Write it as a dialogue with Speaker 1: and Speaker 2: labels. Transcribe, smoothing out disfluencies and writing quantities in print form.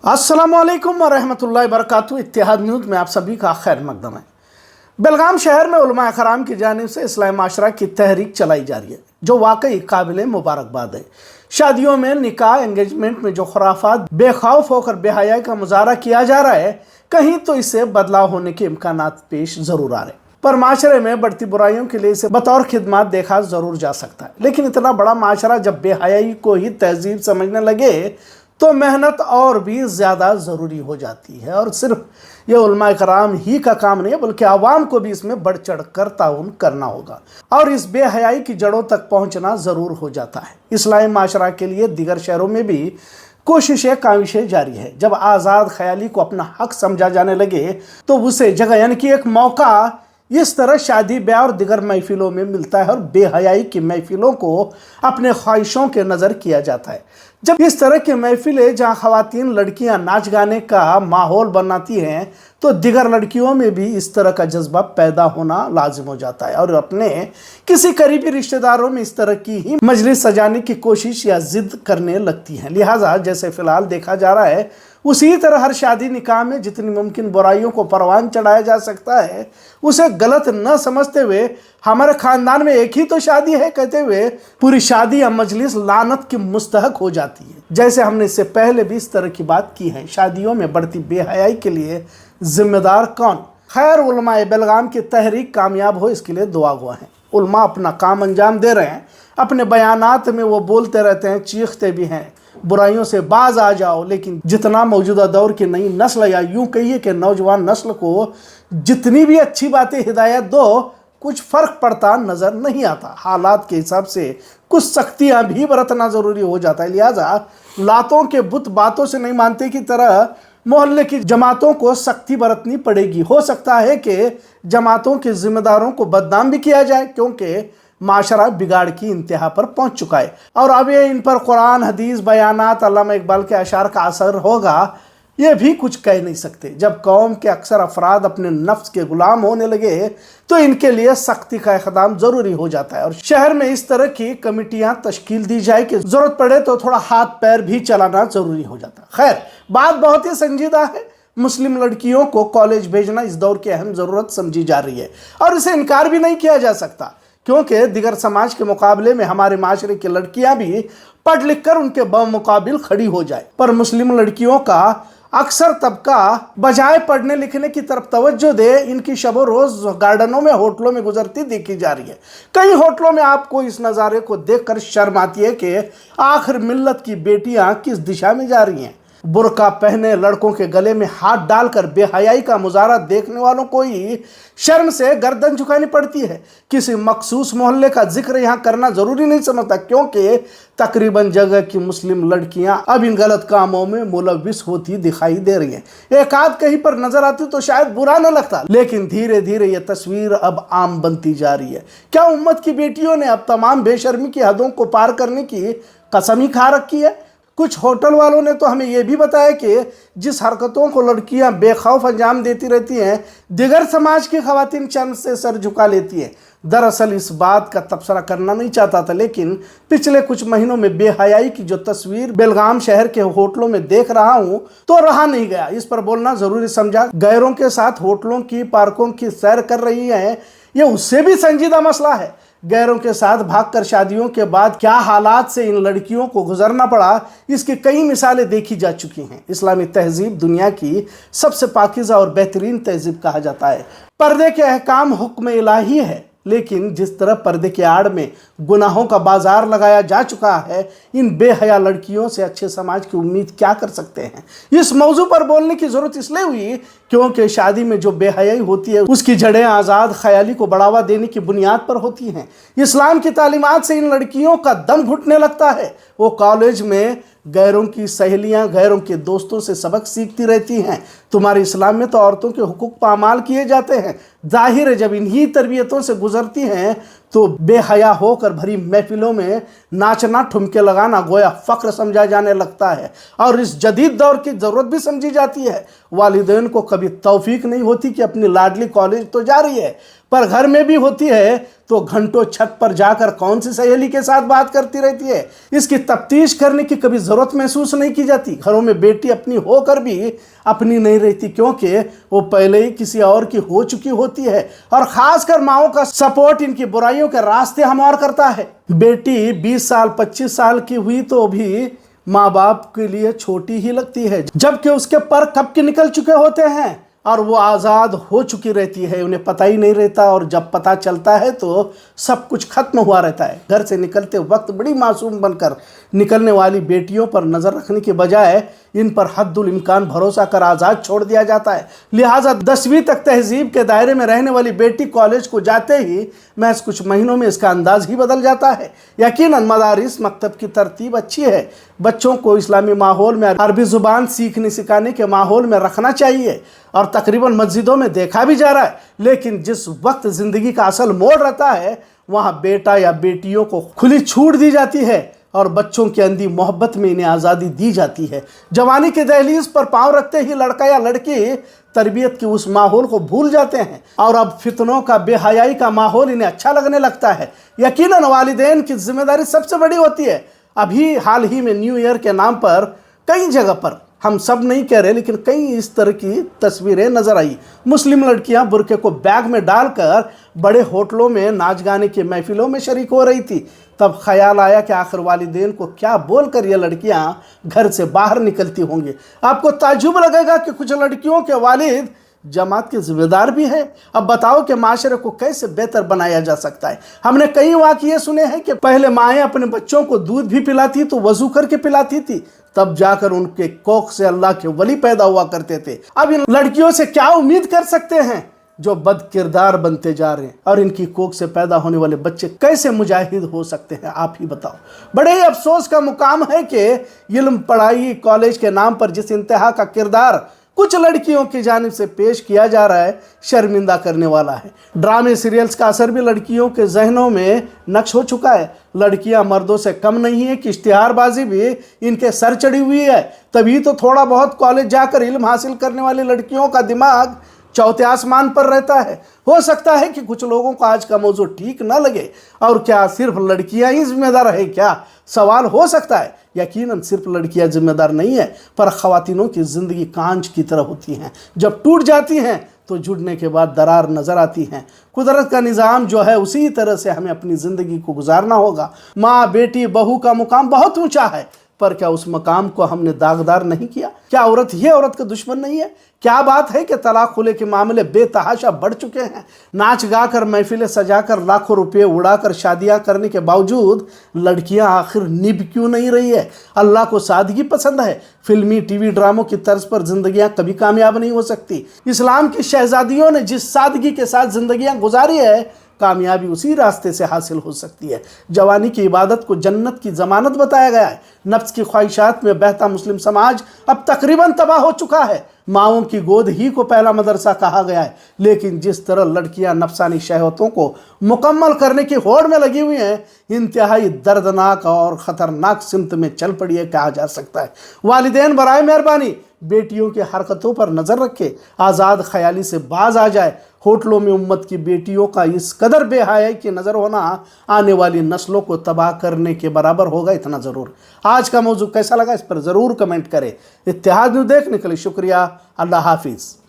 Speaker 1: अस्सलामुअलैकुम वरहमतुल्लाहि वबरकातुहू। इत्तेहाद न्यूज़ में आप सभी का खैर मकदम है। बेलगाम शहर में उलमा कराम की जानिब से इस्लाही माशरा की तहरीक चलाई जा रही है, जो वाकई काबिल मुबारकबाद है। शादियों में निकाह एंगेजमेंट में जो खुराफात बेखौफ होकर बेहयाई का मुजाहरा किया जा रहा है, कहीं तो इससे बदलाव होने के इम्कानात पेश जरूर आ रहे हैं, पर माशरे में बढ़ती बुराइयों के लिए इसे बतौर खिदमत देखा जरूर जा सकता है। लेकिन इतना बड़ा माशरा जब बेहयाई को ही तहजीब समझने लगे तो मेहनत और भी ज़्यादा ज़रूरी हो जाती है। और सिर्फ ये उलमा कराम ही का काम नहीं है, बल्कि आवाम को भी इसमें बढ़ चढ़ कर ताउन करना होगा और इस बेहयाई की जड़ों तक पहुंचना ज़रूर हो जाता है। इस्लामी माशरा के लिए दीगर शहरों में भी कोशिशें काविशें जारी है। जब आज़ाद ख्याली को अपना हक समझा जाने लगे तो उसे जगह यानी कि एक मौका इस तरह शादी ब्याह और दिगर महफिलों में मिलता है और बेहयाई की महफिलों को अपने ख्वाहिशों के नज़र किया जाता है। जब इस तरह की महफिलें जहां ख़वातीन लड़कियां नाच गाने का माहौल बनाती हैं, तो दिगर लड़कियों में भी इस तरह का जज्बा पैदा होना लाजिम हो जाता है और अपने किसी करीबी रिश्तेदारों में इस तरह की ही मजलिस सजाने की कोशिश या जिद करने लगती हैं। लिहाजा जैसे फ़िलहाल देखा जा रहा है, उसी तरह हर शादी निकाह में जितनी मुमकिन बुराइयों को परवान चढ़ाया जा सकता है, उसे गलत न समझते हुए हमारे ख़ानदान में एक ही तो शादी है कहते हुए पूरी शादी या मजलिस लानत की मुस्तहक हो जाती है। जैसे हमने इससे पहले भी इस तरह की बात की है। शादियों में बढ़ती बेहयाई के लिए जिम्मेदार कौन? खैर, उलमा बेलगाम की तहरीक कामयाब हो इसके लिए दुआ गो हैं। उलमा अपना काम अंजाम दे रहे हैं। अपने बयानात में वो बोलते रहते हैं, चीखते भी हैं, बुराइयों से बाज आ जाओ। लेकिन जितना मौजूदा दौर की नई नस्ल या यूं कहिए कि नौजवान नस्ल को जितनी भी अच्छी बातें हिदायत दो, कुछ फ़र्क पड़ता नज़र नहीं आता। हालात के हिसाब से कुछ सख्तियाँ भी बरतना ज़रूरी हो जाता है। लिहाजा लातों के बुत बातों से नहीं मानते की तरह मोहल्ले की जमातों को सख्ती बरतनी पड़ेगी। हो सकता है कि जमातों के ज़िम्मेदारों को बदनाम भी किया जाए, क्योंकि माशरा बिगाड़ की इंतहा पर पहुंच चुका है और अब ये इन पर कुरान हदीस बयानात अल्लामा इकबाल के अशार का असर होगा, ये भी कुछ कह नहीं सकते। जब कौम के अक्सर अफराद अपने नफ्स के गुलाम होने लगे तो इनके लिए सख्ती का इक़दाम ज़रूरी हो जाता है और शहर में इस तरह की कमेटियां तश्कील दी जाए कि ज़रूरत पड़े तो थोड़ा हाथ पैर भी चलाना ज़रूरी हो जाता है। खैर, बात बहुत ही संजीदा है। मुस्लिम लड़कियों को कॉलेज भेजना इस दौर की अहम ज़रूरत समझी जा रही है और इसे इनकार भी नहीं किया जा सकता, क्योंकि दिगर समाज के मुकाबले में हमारे माशरे की लड़कियां भी पढ़ लिख कर उनके बमुकाबिल खड़ी हो जाए। पर मुस्लिम लड़कियों का अक्सर तबका बजाय पढ़ने लिखने की तरफ तवज्जो दे, इनकी शब रोज़ गार्डनों में होटलों में गुजरती देखी जा रही है। कई होटलों में आपको इस नज़ारे को देखकर शर्म आती है कि आखिर मिल्लत की बेटियां किस दिशा में जा रही हैं। बुर्का पहने लड़कों के गले में हाथ डालकर बेहयाई का मुजाहरा देखने वालों को ही शर्म से गर्दन झुकानी पड़ती है। किसी मखसूस मोहल्ले का जिक्र यहाँ करना ज़रूरी नहीं समझता, क्योंकि तकरीबन जगह की मुस्लिम लड़कियाँ अब इन गलत कामों में मुलविस होती दिखाई दे रही हैं। एक आध कहीं पर नजर आती तो शायद बुरा न लगता, लेकिन धीरे धीरे ये तस्वीर अब आम बनती जा रही है। क्या उम्मत की बेटियों ने अब तमाम बेशर्मी की हदों को पार करने की कसम ही खा रखी है? कुछ होटल वालों ने तो हमें यह भी बताया कि जिस हरकतों को लड़कियां बेखौफ अंजाम देती रहती हैं, दिगर समाज की खवातीन चंद से सर झुका लेती हैं। दरअसल इस बात का तबसरा करना नहीं चाहता था, लेकिन पिछले कुछ महीनों में बेहयाई की जो तस्वीर बेलगाम शहर के होटलों में देख रहा हूं तो रहा नहीं गया। इस पर बोलना ज़रूरी समझा। गैरों के साथ होटलों की पार्कों की सैर कर रही हैं, ये उससे भी संजीदा मसला है। गैरों के साथ भागकर शादियों के बाद क्या हालात से इन लड़कियों को गुजरना पड़ा, इसकी कई मिसालें देखी जा चुकी हैं। इस्लामी तहजीब दुनिया की सबसे पाकीज़ा और बेहतरीन तहजीब कहा जाता है। पर्दे के अहकाम हुक्म इलाही है, लेकिन जिस तरह पर्दे के आड़ में गुनाहों का बाजार लगाया जा चुका है, इन बेहया लड़कियों से अच्छे समाज की उम्मीद क्या कर सकते हैं। इस मौजू पर बोलने की ज़रूरत इसलिए हुई क्योंकि शादी में जो बेहयाई होती है उसकी जड़ें आज़ाद ख्याली को बढ़ावा देने की बुनियाद पर होती हैं। इस्लाम की तालीमात से इन लड़कियों का दम घुटने लगता है। वो कॉलेज में गैरों की सहेलियां, गैरों के दोस्तों से सबक सीखती रहती हैं, तुम्हारे इस्लाम में तो औरतों के हुकूक पामाल किए जाते हैं। जाहिर है जब इन्हीं तरबियतों से गुजरती हैं तो बेहया होकर भरी महफिलों में नाचना, ठुमके लगाना गोया फ़ख्र समझा जाने लगता है और इस जदीद दौर की ज़रूरत भी समझी जाती है। वालिदैन को कभी तौफीक नहीं होती कि अपनी लाडली कॉलेज तो जा रही है, पर घर में भी होती है तो घंटों छत पर जाकर कौन सी सहेली के साथ बात करती रहती है, इसकी तफ्तीश करने की कभी ज़रूरत महसूस नहीं की जाती। घरों में बेटी अपनी होकर भी अपनी नहीं रहती, क्योंकि वो पहले ही किसी और की हो चुकी होती है और ख़ासकर माओं का सपोर्ट इनकी बुराइयों के रास्ते हमवार करता है। बेटी 20 साल 25 साल की हुई तो भी माँ बाप के लिए छोटी ही लगती है, जबकि उसके पर कब के निकल चुके होते हैं और वो आज़ाद हो चुकी रहती है, उन्हें पता ही नहीं रहता और जब पता चलता है तो सब कुछ खत्म हुआ रहता है। घर से निकलते वक्त बड़ी मासूम बनकर निकलने वाली बेटियों पर नज़र रखने के बजाय इन पर हद्दुल इम्कान भरोसा कर आज़ाद छोड़ दिया जाता है। लिहाजा 10वीं तक तहजीब के दायरे में रहने वाली बेटी कॉलेज को जाते ही महज कुछ महीनों में इसका अंदाज ही बदल जाता है। यकीनन मदारिस मकतब की तरतीब अच्छी है, बच्चों को इस्लामी माहौल में अरबी ज़ुबान सीखने सिखाने के माहौल में रखना चाहिए और तकरीबन मस्जिदों में देखा भी जा रहा है। लेकिन जिस वक्त ज़िंदगी का असल मोड़ रहता है वहाँ बेटा या बेटियों को खुली छूट दी जाती है और बच्चों की अंधी मोहब्बत में इन्हें आज़ादी दी जाती है। जवानी के दहलीज पर पांव रखते ही लड़का या लड़की तरबियत के उस माहौल को भूल जाते हैं और अब फितनों का, बेहयाई का माहौल इन्हें अच्छा लगने लगता है। यकीनन वालिदैन की जिम्मेदारी सबसे बड़ी होती है। अभी हाल ही में न्यू ईयर के नाम पर कई जगह पर, हम सब नहीं कह रहे लेकिन कई इस तरह की तस्वीरें नजर आई। मुस्लिम लड़कियां बुरके को बैग में डालकर बड़े होटलों में नाच गाने की महफिलों में शरीक हो रही थी। तब ख्याल आया कि आखिर वालिदैन को क्या बोलकर ये लड़कियां घर से बाहर निकलती होंगी। आपको ताज्जुब लगेगा कि कुछ लड़कियों के वालिद जमात के जिम्मेदार भी हैं। अब बताओ कि माशरे को कैसे बेहतर बनाया जा सकता है। हमने कई वाक़ये सुने हैं कि पहले माएँ अपने बच्चों को दूध भी पिलाती तो वज़ू करके पिलाती थी, तब जाकर उनके कोख से अल्लाह के वली पैदा हुआ करते थे। अब इन लड़कियों से क्या उम्मीद कर सकते हैं जो बद किरदार बनते जा रहे हैं, और इनकी कोख से पैदा होने वाले बच्चे कैसे मुजाहिद हो सकते हैं, आप ही बताओ। बड़े ही अफसोस का मुकाम है कि इल्म, पढ़ाई, कॉलेज के नाम पर जिस इंतहा का किरदार कुछ लड़कियों की जानिब से पेश किया जा रहा है, शर्मिंदा करने वाला है। ड्रामे सीरियल्स का असर भी लड़कियों के जहनों में नक्श हो चुका है। लड़कियां मर्दों से कम नहीं है कि इश्तिहारबाजी भी इनके सर चढ़ी हुई है। तभी तो थोड़ा बहुत कॉलेज जाकर इल्म हासिल करने वाली लड़कियों का दिमाग चौथे आसमान पर रहता है। हो सकता है कि कुछ लोगों को आज का मौजू ठीक न लगे और क्या सिर्फ लड़कियां ही जिम्मेदार है क्या, सवाल हो सकता है। यकीनन सिर्फ लड़कियां जिम्मेदार नहीं है, पर ख़वातीनों की ज़िंदगी कांच की तरह होती हैं, जब टूट जाती हैं तो जुड़ने के बाद दरार नज़र आती हैं। कुदरत का निज़ाम जो है उसी तरह से हमें अपनी ज़िंदगी को गुजारना होगा। माँ, बेटी, बहू का मुकाम बहुत ऊँचा है, पर क्या उस मकाम को हमने दागदार नहीं किया? क्या औरत ही औरत का दुश्मन नहीं है? क्या बात है कि तलाक खुले के मामले बेतहाशा बढ़ चुके हैं। नाच गा कर, महफिलें सजाकर, लाखों रुपये उड़ाकर शादियां करने के बावजूद लड़कियां आखिर निभ क्यों नहीं रही है? अल्लाह को सादगी पसंद है। फिल्मी टीवी ड्रामों की तर्ज पर जिंदगियां कभी कामयाब नहीं हो सकती। इस्लाम की शहजादियों ने जिस सादगी के साथ जिंदगियां गुजारी है, कामयाबी उसी रास्ते से हासिल हो सकती है। जवानी की इबादत को जन्नत की ज़मानत बताया गया है। नफ्स की ख्वाहिशात में बहता मुस्लिम समाज अब तकरीबन तबाह हो चुका है। माओं की गोद ही को पहला मदरसा कहा गया है, लेकिन जिस तरह लड़कियां नफसानी शहवतों को मुकम्मल करने की होड़ में लगी हुई हैं, इंतहाई दर्दनाक और ख़तरनाक सिमत में चल पड़ी है कहा जा सकता है। वालिदैन बराए मेहरबानी बेटियों की हरकतों पर नज़र रखे, आज़ाद ख्याली से बाज आ जाए। होटलों में उम्मत की बेटियों का इस कदर बेहयाई की नज़र होना आने वाली नस्लों को तबाह करने के बराबर होगा, इतना ज़रूर। आज का मौजू कैसा लगा इस पर ज़रूर कमेंट करें। इत्तेहाद न्यूज़ देखने के लिए शुक्रिया। अल्लाह हाफिज़।